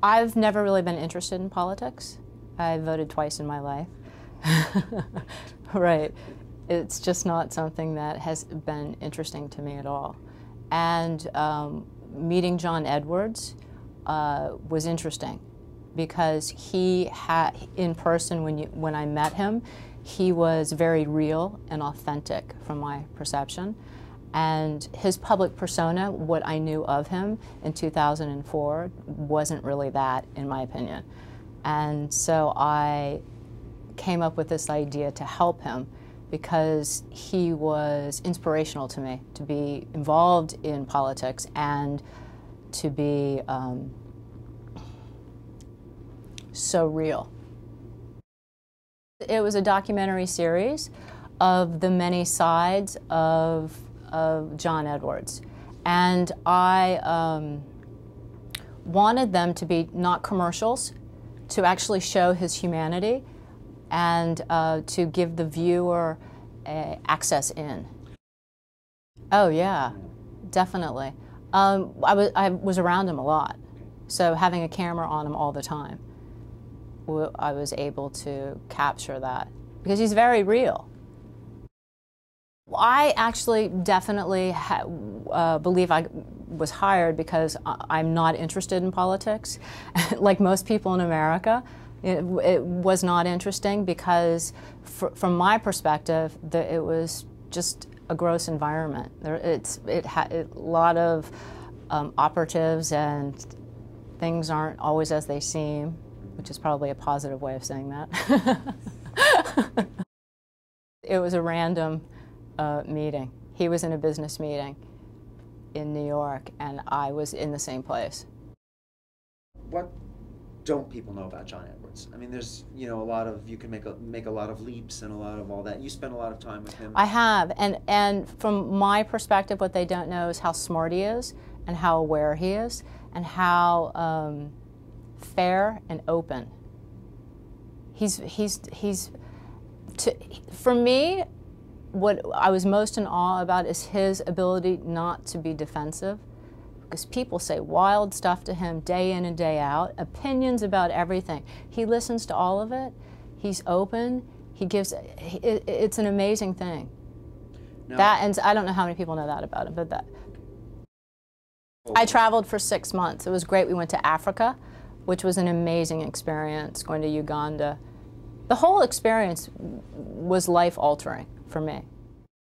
I've never really been interested in politics. I voted twice in my life. Right. It's just not something that has been interesting to me at all. And meeting John Edwards was interesting because he had, in person, when I met him, he was very real and authentic from my perception. And his public persona, what I knew of him in 2004, wasn't really that, in my opinion. And so I came up with this idea to help him because he was inspirational to me, to be involved in politics and to be so real. It was a documentary series of the many sides of John Edwards. And I wanted them to be not commercials, to actually show his humanity and to give the viewer access in. Oh yeah, definitely. I was around him a lot, so having a camera on him all the time, I was able to capture that because he's very real. I actually definitely believe I was hired because I'm not interested in politics. Like most people in America, it was not interesting because from my perspective, it was just a gross environment. It had a lot of operatives and things aren't always as they seem, which is probably a positive way of saying that. It was a random meeting. He was in a business meeting in New York, and I was in the same place. What don't people know about John Edwards? I mean, there's, you know, a lot of, you can make a lot of leaps and a lot of all that. You spend a lot of time with him. I have, and from my perspective, what they don't know is how smart he is, and how aware he is, and how fair and open. For me, what I was most in awe about is his ability not to be defensive, because people say wild stuff to him day in and day out, opinions about everything. He listens to all of it. He's open. He gives. It's an amazing thing. No. That, and I don't know how many people know that about him, but that. I traveled for 6 months. It was great. We went to Africa, which was an amazing experience. Going to Uganda. The whole experience was life-altering for me.